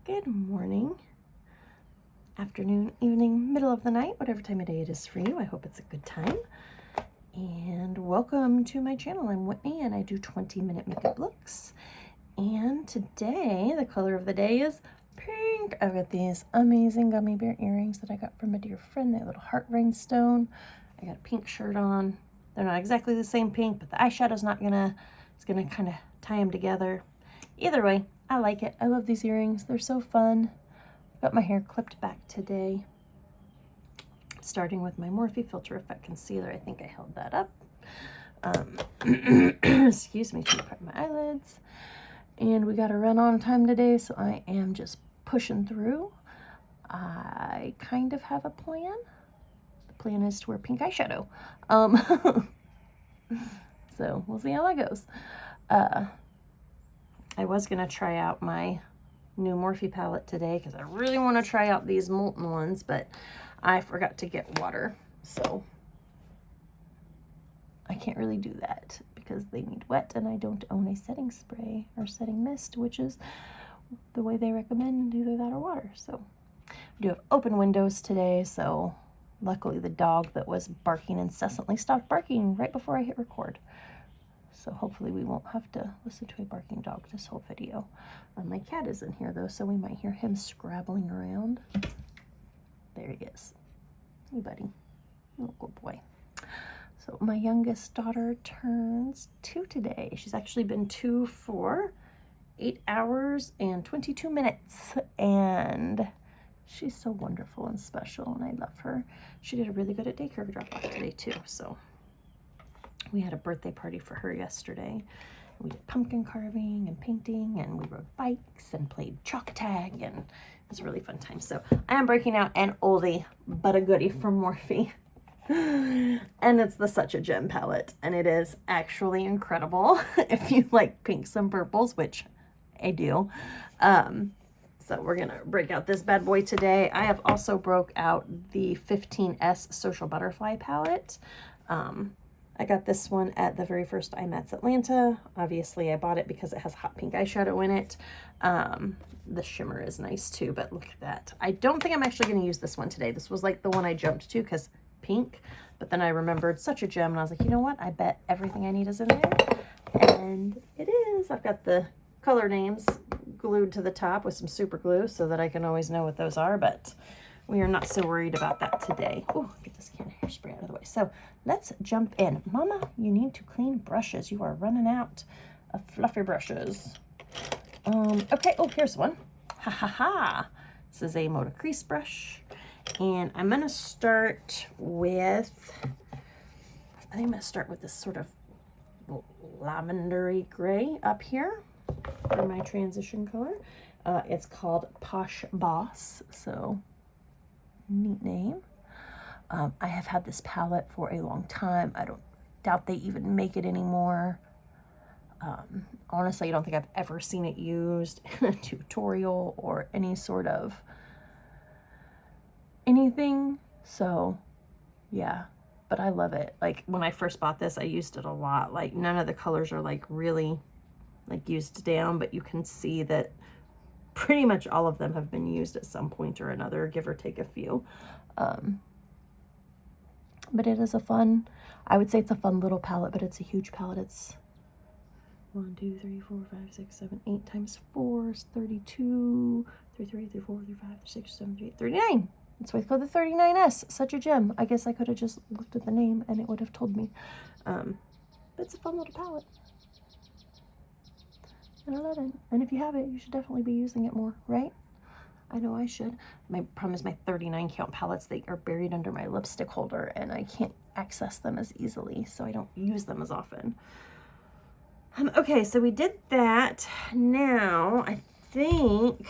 Good morning, afternoon, evening, middle of the night, whatever time of day it is for you. I hope it's a good time. And welcome to my channel. I'm Whitney and I do 20-minute makeup looks. And today, the color of the day is pink. I've got these amazing gummy bear earrings that I got from a dear friend. They're a little heart rhinestone. I got a pink shirt on. They're not exactly the same pink, but the eyeshadow's not gonna, it's gonna kind of tie them together. Either way, I like it. I love these earrings. They're so fun. I've got my hair clipped back today. Starting with my Morphe Filter Effect Concealer. I think I held that up. Excuse me, to part my eyelids. And we got to run on time today, so I am just pushing through. I kind of have a plan. The plan is to wear pink eyeshadow. So we'll see how that goes. I was going to try out my new Morphe palette today because I really want to try out these molten ones, but I forgot to get water, so I can't really do that because they need wet, and I don't own a setting spray or setting mist, which is the way they recommend, either that or water. So I do have open windows today, so luckily the dog that was barking incessantly stopped barking right before I hit record. So hopefully we won't have to listen to a barking dog this whole video. My cat is in here though, so we might hear him scrabbling around. There he is. Hey buddy. Oh, good boy. So my youngest daughter turns 2 today. She's actually been 2 for 8 hours and 22 minutes. And she's so wonderful and special, and I love her. She did a really good at daycare drop-off today too, so. We had a birthday party for her yesterday. We did pumpkin carving and painting, and we rode bikes and played chalk tag, and it was a really fun time. So I am breaking out an oldie but a goodie from Morphe. And it's the Such a Gem palette, and it is actually incredible if you like pinks and purples, which I do. So we're gonna break out this bad boy today. I have also broke out the 15S Social Butterfly palette. I got this one at the very first IMATS Atlanta. Obviously, I bought it because it has hot pink eyeshadow in it. The shimmer is nice too, but look at that. I don't think I'm actually going to use this one today. This was like the one I jumped to because pink, but then I remembered Such a Gem, and I was like, you know what? I bet everything I need is in there. And it is. I've got the color names glued to the top with some super glue so that I can always know what those are, but we are not so worried about that today. Oh, get this can of hairspray out of the way. So let's jump in. Mama, you need to clean brushes. You are running out of fluffy brushes. Okay, oh, here's one. Ha ha ha. This is a Moda crease brush. And I'm going to start with, I think I'm going to start with this sort of lavendery gray up here for my transition color. It's called Posh Boss, so neat name. I have had this palette for a long time. I don't doubt they even make it anymore. Honestly, I don't think I've ever seen it used in a tutorial or any sort of anything. So yeah, but I love it. Like when I first bought this, I used it a lot. Like none of the colors are like really like used down, but you can see that pretty much all of them have been used at some point or another, give or take a few. But it is a fun, I would say it's a fun little palette, but it's a huge palette. It's 1, 2, 3, 4, 5, 6, 7, 8 times 4 is 32, 33, 34, 35, 36, 37, 38, 39. That's why it's called the 39S, Such a Gem. I guess I could have just looked at the name and it would have told me. But it's a fun little palette. And I love it. And if you have it, you should definitely be using it more, right? I know I should. My problem is my 39 count palettes, they are buried under my lipstick holder and I can't access them as easily, so I don't use them as often. Okay, so we did that. Now, I think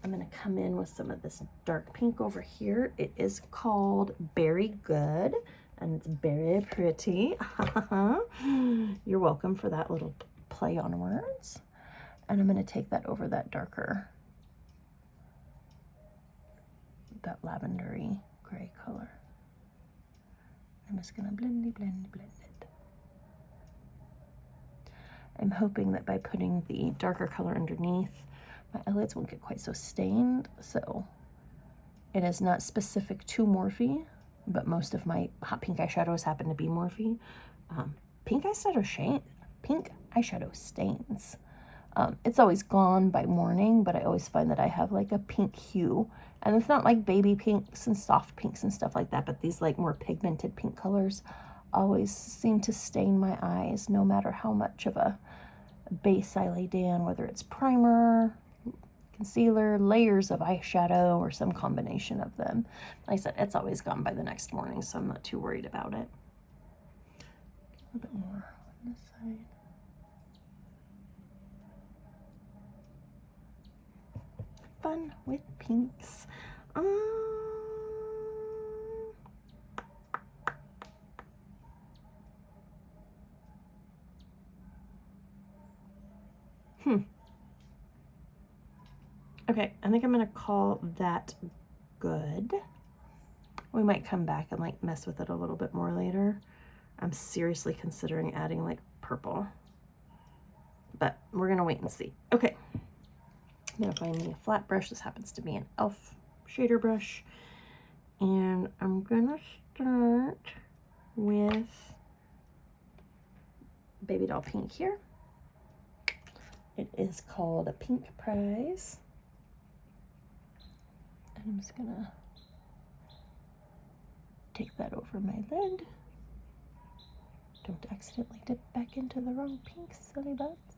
I'm going to come in with some of this dark pink over here. It is called Berry Good, and it's very pretty. You're welcome for that little play on words. And I'm going to take that over that darker, that lavendery gray color. I'm just going to blend it. I'm hoping that by putting the darker color underneath, my eyelids won't get quite so stained. So it is not specific to Morphe, but most of my hot pink eyeshadows happen to be Morphe. Pink eyeshadow stains. It's always gone by morning, but I always find that I have like a pink hue. And it's not like baby pinks and soft pinks and stuff like that, but these like more pigmented pink colors always seem to stain my eyes no matter how much of a base I lay down, whether it's primer, concealer, layers of eyeshadow, or some combination of them. Like I said, it's always gone by the next morning, so I'm not too worried about it. A little bit more on this side. Fun with pinks. Okay, I think I'm gonna call that good. We might come back and like mess with it a little bit more later. I'm seriously considering adding like purple, but we're gonna wait and see. Okay, I'm gonna find me a flat brush. This happens to be an e.l.f. shader brush, and I'm gonna start with Baby Doll Pink here. It is called a Pink Prize. And I'm just gonna take that over my lid. Don't accidentally dip back into the wrong pink, silly butts.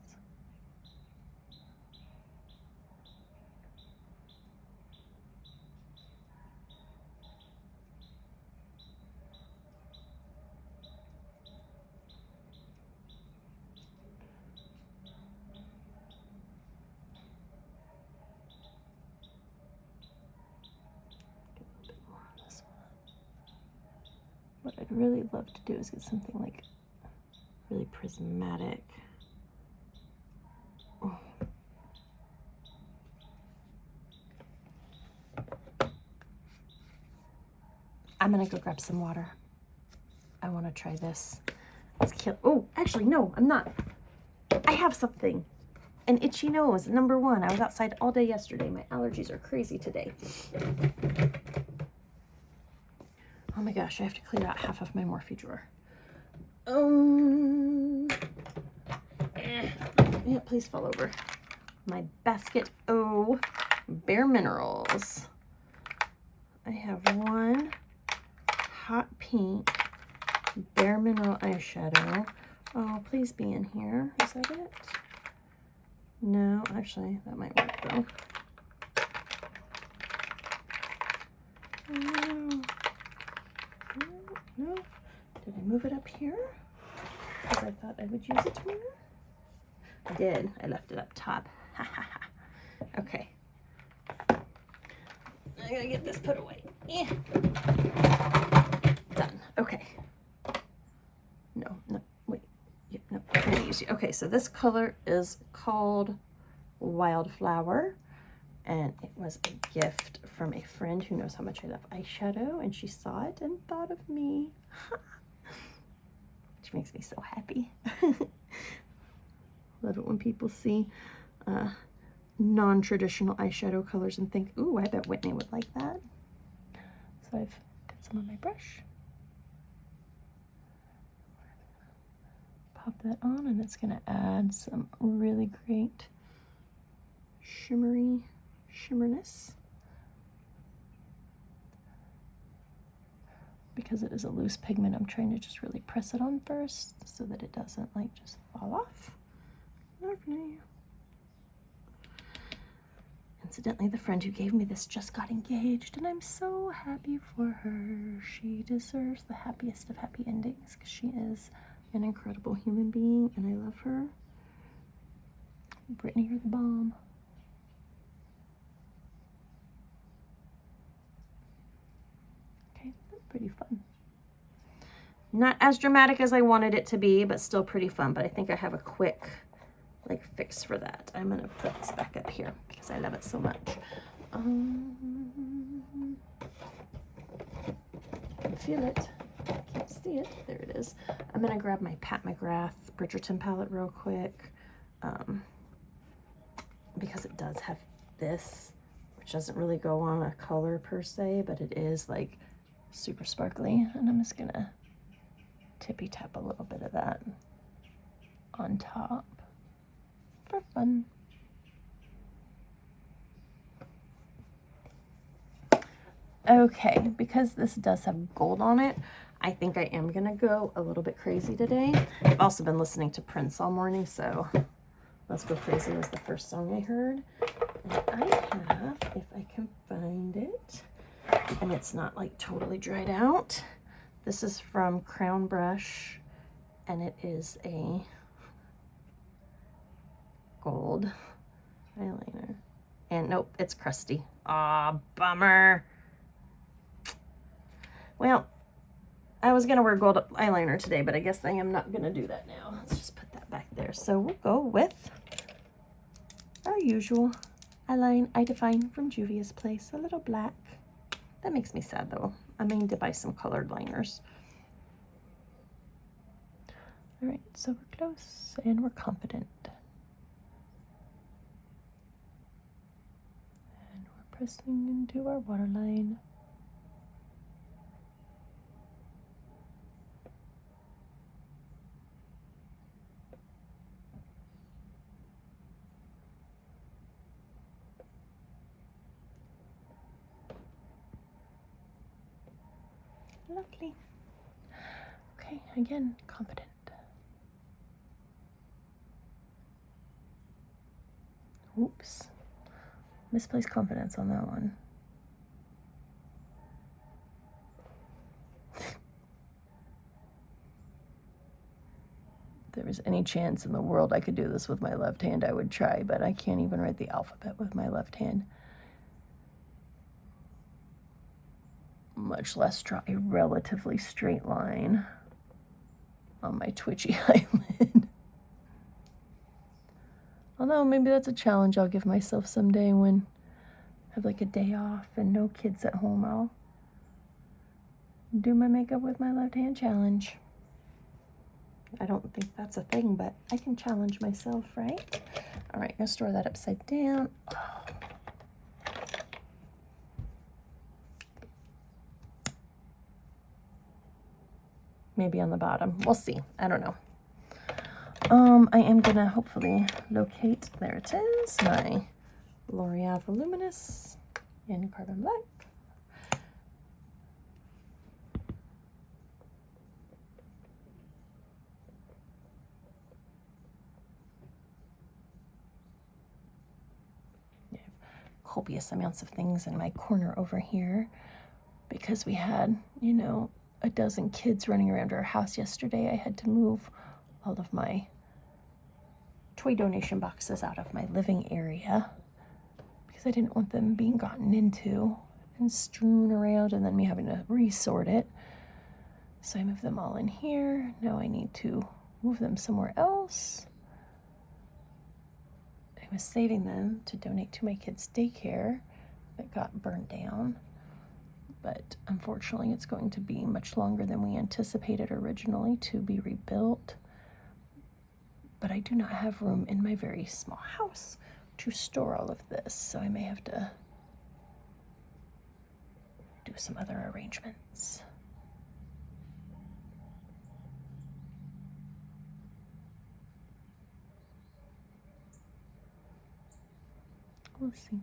What I'd really love to do is get something like really prismatic. Oh. I'm gonna go grab some water. I wanna try this. Let's kill. Oh, actually, no, I'm not. I have something. An itchy nose, number one. I was outside all day yesterday. My allergies are crazy today. Oh my gosh, I have to clear out half of my Morphe drawer. Yeah, please fall over. My basket O Bare Minerals. I have one hot pink Bare Mineral eyeshadow. Oh, please be in here. Is that it? No, actually, that might work though. No. No. Did I move it up here? Because I thought I would use it more. I did. I left it up top. Ha ha ha. Okay. I gotta get this put away. Yeah. Done. Okay. No, wait. Yeah, no, I'm gonna use you. Okay, so this color is called Wildflower. And it was a gift from a friend who knows how much I love eyeshadow, and she saw it and thought of me. Which makes me so happy. Love it when people see non-traditional eyeshadow colors and think, ooh, I bet Whitney would like that. So I've got some on my brush. Pop that on, and it's gonna add some really great shimmerness. Because it is a loose pigment, I'm trying to just really press it on first so that it doesn't like just fall off. Lovely. Incidentally, the friend who gave me this just got engaged, and I'm so happy for her. She deserves the happiest of happy endings because she is an incredible human being, and I love her. Brittany, you're the bomb. Okay, that's pretty fun. Not as dramatic as I wanted it to be, but still pretty fun. But I think I have a quick fix for that. I'm gonna put this back up here because I love it so much. I can feel it. I can't see it. There it is. I'm gonna grab my Pat McGrath Bridgerton palette real quick. because it does have this, which doesn't really go on a color per se, but it is like super sparkly. And I'm just gonna tippy tap a little bit of that on top for fun. Okay, because this does have gold on it, I think I am gonna go a little bit crazy today. I've also been listening to Prince all morning, so Let's Go Crazy was the first song I heard. And I have, if I can find it, and it's not like totally dried out, this is from Crown Brush, and it is a gold eyeliner. And nope, it's crusty. Aw, bummer. Well, I was gonna wear gold eyeliner today, but I guess I am not gonna do that now. Let's just put that back there. So we'll go with our usual eyeliner I Define from Juvia's Place, a little black. That makes me sad though. I mean to buy some colored liners. All right, so we're close and we're confident. And we're pressing into our waterline. Lovely. Okay, again, confident. Oops. Misplaced confidence on that one. If there was any chance in the world I could do this with my left hand, I would try, but I can't even write the alphabet with my left hand. Much less draw a relatively straight line on my twitchy eyelid. Although maybe that's a challenge I'll give myself someday when I have like a day off and no kids at home. I'll do my makeup with my left hand challenge. I don't think that's a thing, but I can challenge myself, right? All right, I'm gonna store that upside down. Maybe on the bottom. We'll see. I don't know. I am gonna hopefully locate, there it is, my L'Oreal Voluminous in Carbon Black. I have copious amounts of things in my corner over here because we had, you know, a dozen kids running around our house yesterday. I had to move all of my toy donation boxes out of my living area because I didn't want them being gotten into and strewn around and then me having to resort it. So I moved them all in here. Now I need to move them somewhere else. I was saving them to donate to my kids' daycare that got burned down. But unfortunately, it's going to be much longer than we anticipated originally to be rebuilt. But I do not have room in my very small house to store all of this, so I may have to do some other arrangements. We'll see.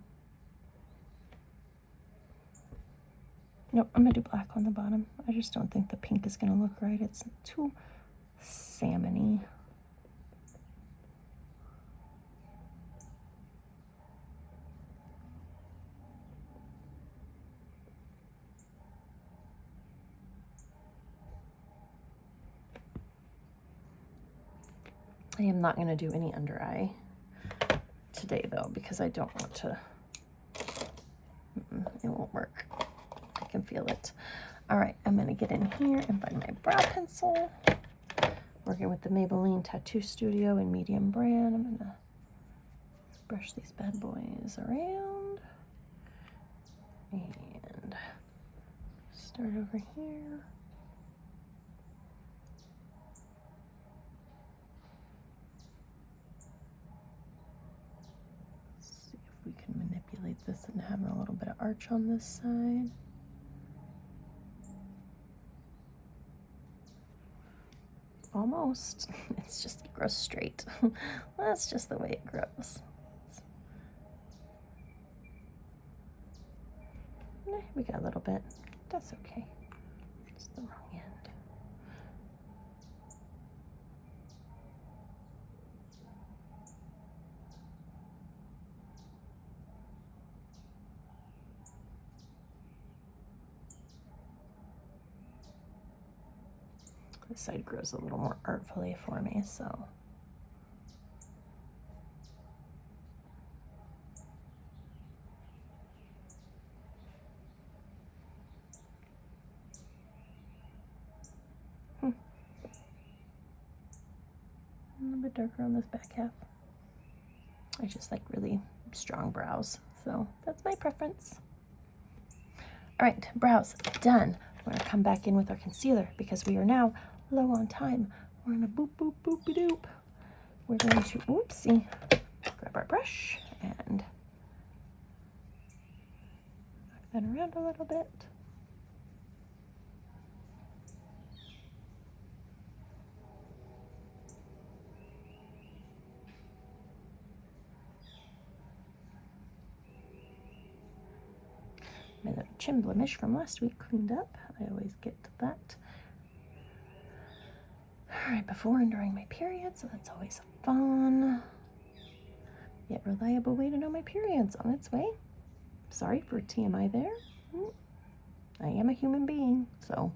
Nope, I'm gonna do black on the bottom. I just don't think the pink is gonna look right. It's too salmon-y. I am not gonna do any under eye today though, because I don't want to, it won't work. I can feel it. All right, I'm gonna get in here and find my brow pencil. Working with the Maybelline Tattoo Studio in medium brown. I'm gonna brush these bad boys around and start over here. this and having a little bit of arch on this side. Almost. It's just, it grows straight. That's just the way it grows. We got a little bit. That's okay. It's the wrong end. This side grows a little more artfully for me, so. A little bit darker on this back half. I just like really strong brows, so that's my preference. All right, brows done. We're gonna come back in with our concealer because we are now low on time. We're gonna boop, boop, boopy doop. We're going to, oopsie, grab our brush and knock that around a little bit. My little chin blemish from last week cleaned up. I always get that right before and during my period, so that's always fun. Yet reliable way to know my period's on its way. Sorry for TMI there. I am a human being, so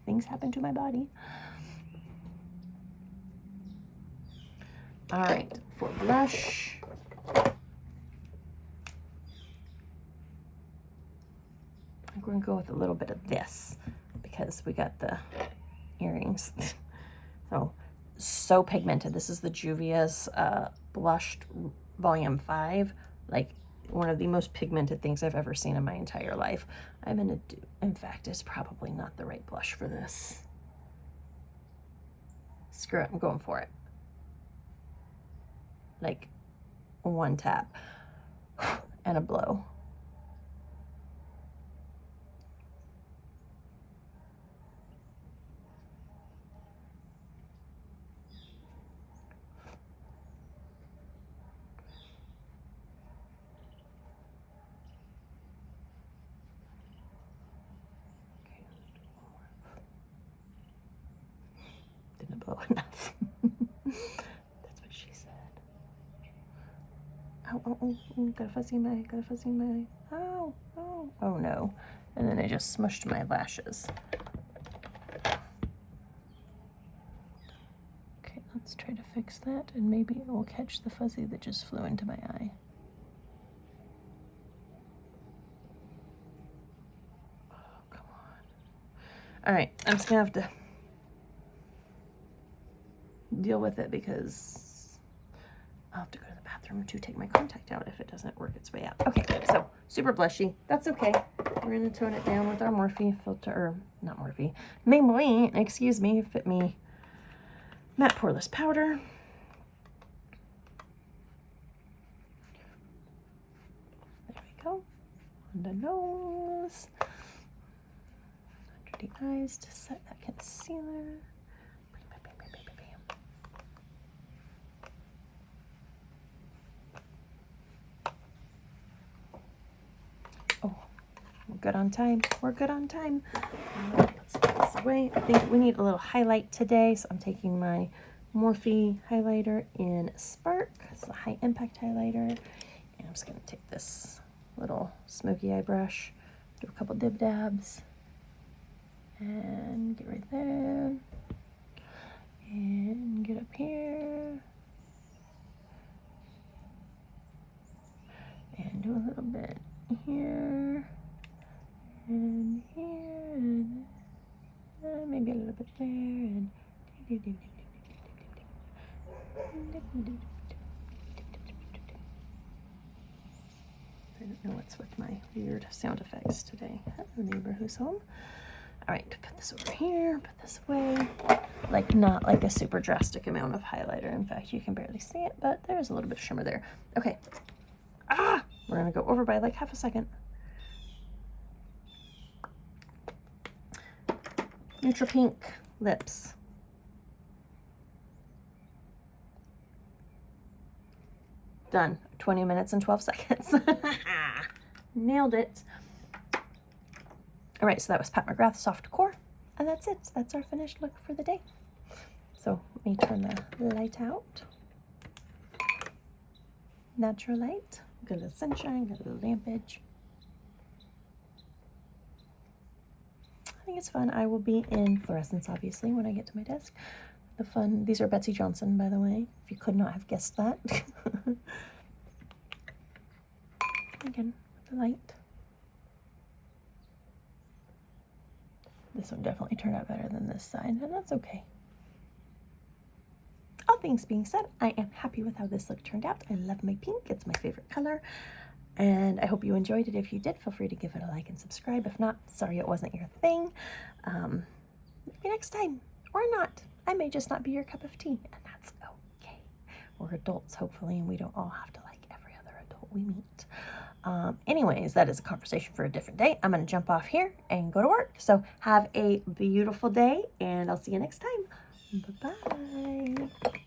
things happen to my body. All right, for blush. I'm going to go with a little bit of this because we got the earrings. So pigmented. This is the Juvia's Blushed Volume 5. Like one of the most pigmented things I've ever seen in my entire life. I'm going to do, in fact, it's probably not the right blush for this. Screw it, I'm going for it. Like one tap and a blow. Didn't blow enough. That's what she said. Oh, got a fuzzy in my eye, got a fuzzy in my eye. Oh no. And then I just smushed my lashes. Okay, let's try to fix that and maybe it will catch the fuzzy that just flew into my eye. Oh, come on. All right, I'm just gonna have to deal with it because I'll have to go to the bathroom to take my contact out if it doesn't work its way out. Okay, so super blushy. That's okay. We're gonna tone it down with our Morphe filter, or not Morphe, Maybelline, excuse me, Fit Me Matte Poreless Powder. There we go. On the nose. Under the eyes to set that concealer. We're good on time. We're good on time. Let's put this away. I think we need a little highlight today, so I'm taking my Morphe highlighter in Spark. It's a high impact highlighter. And I'm just going to take this little smoky eye brush, do a couple dib dabs, and get right there. And get up here. And do a little bit here. And here, and maybe a little bit there, and I don't know what's with my weird sound effects today. Hello, neighbor who's home. All right, put this over here, put this away. Like not like a super drastic amount of highlighter. In fact, you can barely see it, but there's a little bit of shimmer there. Okay. We're going to go over by like half a second. Neutral Pink lips. Done. 20 minutes and 12 seconds. Nailed it. All right, so that was Pat McGrath Soft Core, and that's it. That's our finished look for the day. So let me turn the light out. Natural light. Got a little sunshine, got a little lampage. I think it's fun. I will be in fluorescence, obviously, when I get to my desk. These are Betsy Johnson, by the way, if you could not have guessed that. Again, with the light. This one definitely turned out better than this side, and that's okay. All things being said, I am happy with how this look turned out. I love my pink. It's my favorite color. And I hope you enjoyed it. If you did, feel free to give it a like and subscribe. If not, sorry it wasn't your thing. Maybe next time, or not. I may just not be your cup of tea, and that's okay. We're adults, hopefully, and we don't all have to like every other adult we meet. Anyways, that is a conversation for a different day. I'm going to jump off here and go to work. So have a beautiful day, and I'll see you next time. Bye-bye.